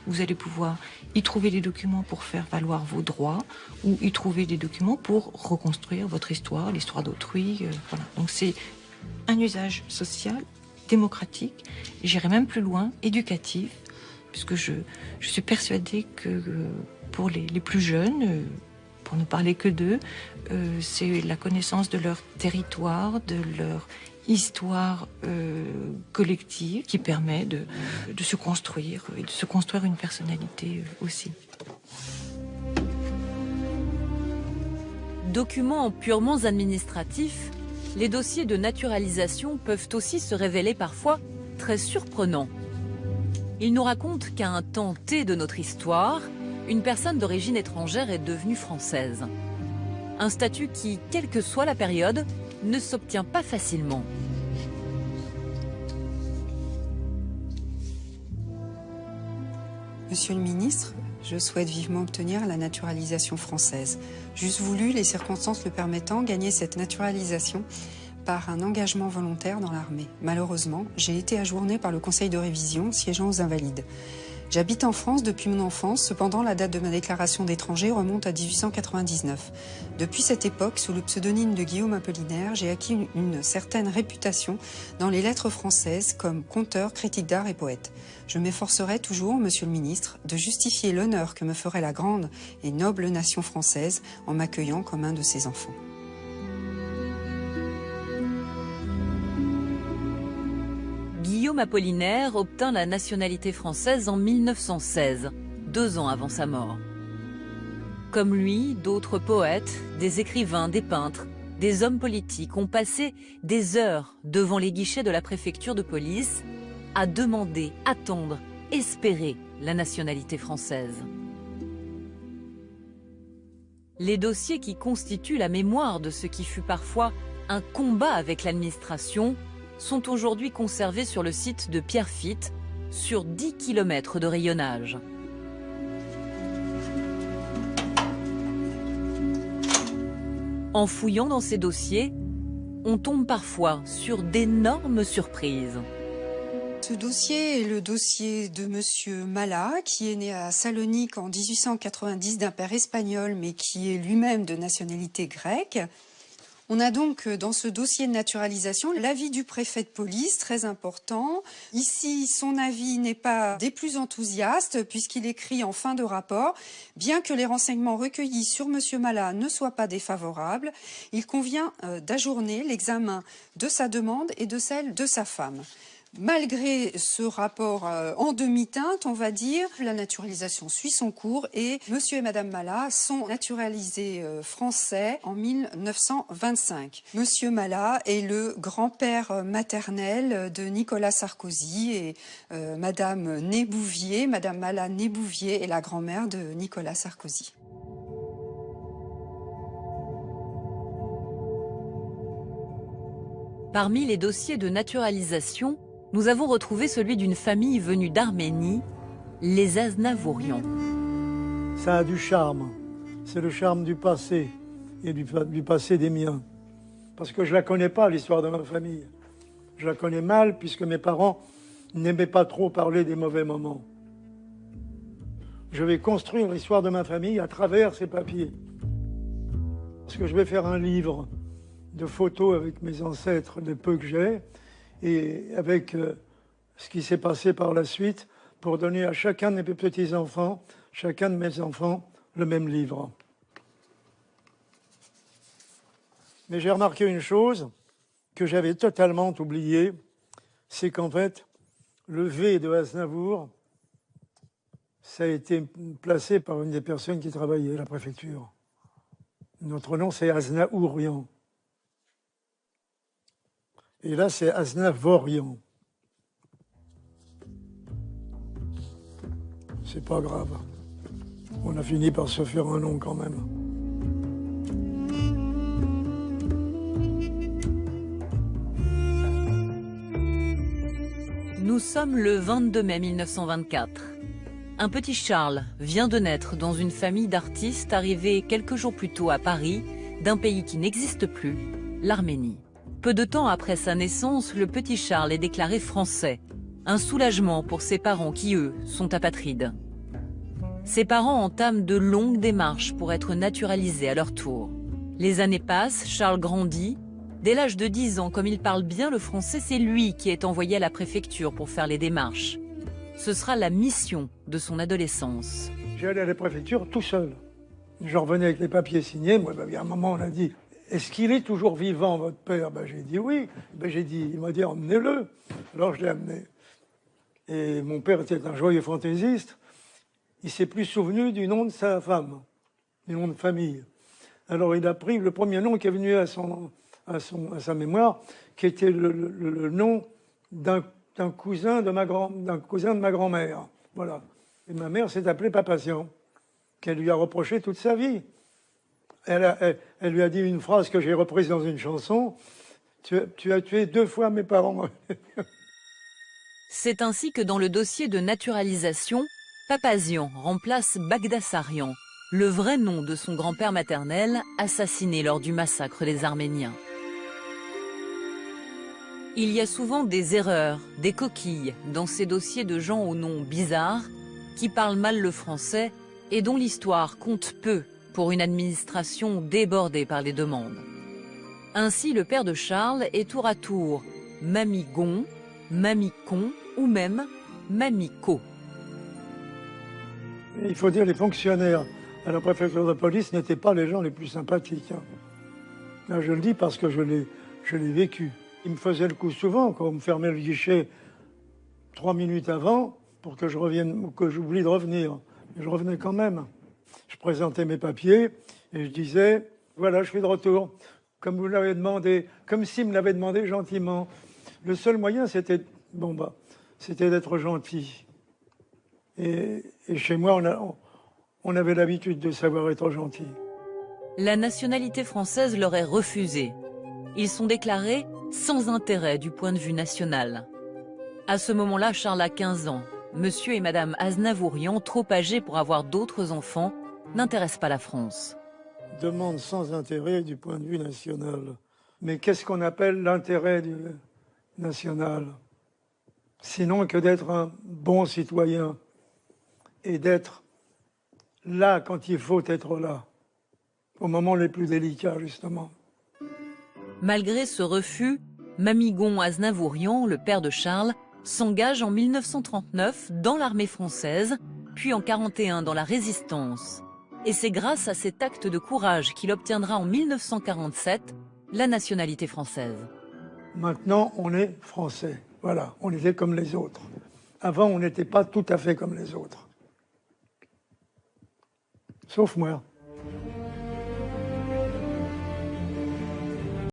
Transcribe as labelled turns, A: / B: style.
A: Vous allez pouvoir y trouver des documents pour faire valoir vos droits ou y trouver des documents pour reconstruire votre histoire, l'histoire d'autrui. Voilà. Donc c'est un usage social, démocratique, j'irai même plus loin, éducatif, puisque je suis persuadée que pour les plus jeunes, pour ne parler que d'eux, c'est la connaissance de leur territoire, de leur histoire collective qui permet de se construire et de se construire une personnalité aussi.
B: Documents purement administratifs, les dossiers de naturalisation peuvent aussi se révéler parfois très surprenants. Ils nous racontent qu'à un temps T de notre histoire, une personne d'origine étrangère est devenue française. Un statut qui, quelle que soit la période, ne s'obtient pas facilement.
C: Monsieur le ministre, je souhaite vivement obtenir la naturalisation française. J'eusse voulu, les circonstances le permettant, gagner cette naturalisation par un engagement volontaire dans l'armée. Malheureusement, j'ai été ajournée par le Conseil de révision siégeant aux Invalides. J'habite en France depuis mon enfance, cependant la date de ma déclaration d'étranger remonte à 1899. Depuis cette époque, sous le pseudonyme de Guillaume Apollinaire, j'ai acquis une certaine réputation dans les lettres françaises comme conteur, critique d'art et poète. Je m'efforcerai toujours, monsieur le ministre, de justifier l'honneur que me ferait la grande et noble nation française en m'accueillant comme un de ses enfants.
B: Guillaume Apollinaire obtint la nationalité française en 1916, 2 ans avant sa mort. Comme lui, d'autres poètes, des écrivains, des peintres, des hommes politiques ont passé des heures devant les guichets de la préfecture de police à demander, attendre, espérer la nationalité française. Les dossiers qui constituent la mémoire de ce qui fut parfois un combat avec l'administration sont aujourd'hui conservés sur le site de Pierrefitte, sur 10 km de rayonnage. En fouillant dans ces dossiers, on tombe parfois sur d'énormes surprises.
C: Ce dossier est le dossier de monsieur Malat, qui est né à Salonique en 1890 d'un père espagnol, mais qui est lui-même de nationalité grecque. On a donc dans ce dossier de naturalisation l'avis du préfet de police, très important. Ici, son avis n'est pas des plus enthousiastes puisqu'il écrit en fin de rapport « Bien que les renseignements recueillis sur M. Malat ne soient pas défavorables, il convient d'ajourner l'examen de sa demande et de celle de sa femme ». Malgré ce rapport en demi-teinte, on va dire, la naturalisation suit son cours et monsieur et madame Malat sont naturalisés français en 1925. Monsieur Malat est le grand-père maternel de Nicolas Sarkozy et madame Nébouvier, madame Malat Nébouvier est la grand-mère de Nicolas Sarkozy.
B: Parmi les dossiers de naturalisation, nous avons retrouvé celui d'une famille venue d'Arménie, les Aznavourian.
D: Ça a du charme. C'est le charme du passé et du passé des miens. Parce que je ne la connais pas, l'histoire de ma famille. Je la connais mal puisque mes parents n'aimaient pas trop parler des mauvais moments. Je vais construire l'histoire de ma famille à travers ces papiers. Parce que je vais faire un livre de photos avec mes ancêtres, les peu que j'ai, et avec ce qui s'est passé par la suite, pour donner à chacun de mes petits-enfants, chacun de mes enfants, le même livre. Mais j'ai remarqué une chose que j'avais totalement oubliée, c'est qu'en fait, le V de Aznavour, ça a été placé par une des personnes qui travaillait à la préfecture. Notre nom, c'est Aznavourian. Et là, c'est Aznavourian. C'est pas grave. On a fini par se faire un nom quand même.
B: Nous sommes le 22 mai 1924. Un petit Charles vient de naître dans une famille d'artistes arrivés quelques jours plus tôt à Paris, d'un pays qui n'existe plus, l'Arménie. Peu de temps après sa naissance, le petit Charles est déclaré français. Un soulagement pour ses parents qui, eux, sont apatrides. Ses parents entament de longues démarches pour être naturalisés à leur tour. Les années passent, Charles grandit. Dès l'âge de 10 ans, comme il parle bien le français, c'est lui qui est envoyé à la préfecture pour faire les démarches. Ce sera la mission de son adolescence.
D: J'allais à la préfecture tout seul. Je revenais avec les papiers signés. Moi, il y a un moment, on a dit « Est-ce qu'il est toujours vivant, votre père ?» J'ai dit « Oui ». Il m'a dit « Emmenez-le ». Alors je l'ai amené. Et mon père était un joyeux fantaisiste. Il ne s'est plus souvenu du nom de sa femme, du nom de famille. Alors il a pris le premier nom qui est venu à sa mémoire, qui était le nom d'un cousin de ma grand-mère. Voilà. Et ma mère s'est appelée Papazian, qu'elle lui a reproché toute sa vie. Elle lui a dit une phrase que j'ai reprise dans une chanson. Tu as tué 2 fois mes parents.
B: C'est ainsi que dans le dossier de naturalisation, Papazian remplace Bagdasarian, le vrai nom de son grand-père maternel, assassiné lors du massacre des Arméniens. Il y a souvent des erreurs, des coquilles dans ces dossiers de gens aux noms bizarres, qui parlent mal le français et dont l'histoire compte peu pour une administration débordée par les demandes. Ainsi, le père de Charles est tour à tour Mamigon, Mamicon ou même Mamico.
D: Il faut dire, les fonctionnaires à la préfecture de police n'étaient pas les gens les plus sympathiques. Là, je le dis parce que je l'ai vécu. Ils me faisaient le coup souvent, quand on me fermait le guichet 3 minutes avant pour que j'oublie de revenir. Mais je revenais quand même. Je présentais mes papiers et je disais « Voilà, je suis de retour », comme vous l'avez demandé, comme s'ils me l'avaient demandé gentiment. Le seul moyen, c'était d'être gentil. Et chez moi, on avait l'habitude de savoir être gentil.
B: La nationalité française leur est refusée. Ils sont déclarés sans intérêt du point de vue national. À ce moment-là, Charles a 15 ans. Monsieur et Madame Aznavourian, trop âgés pour avoir d'autres enfants, n'intéressent pas la France.
D: Demande sans intérêt du point de vue national. Mais qu'est-ce qu'on appelle l'intérêt national? Sinon que d'être un bon citoyen et d'être là quand il faut être là, au moment les plus délicats, justement.
B: Malgré ce refus, Mamigon Aznavourian, le père de Charles, s'engage en 1939 dans l'armée française, puis en 1941 dans la Résistance. Et c'est grâce à cet acte de courage qu'il obtiendra en 1947 la nationalité française.
D: Maintenant, on est français. Voilà, on était comme les autres. Avant, on n'était pas tout à fait comme les autres. Sauf moi.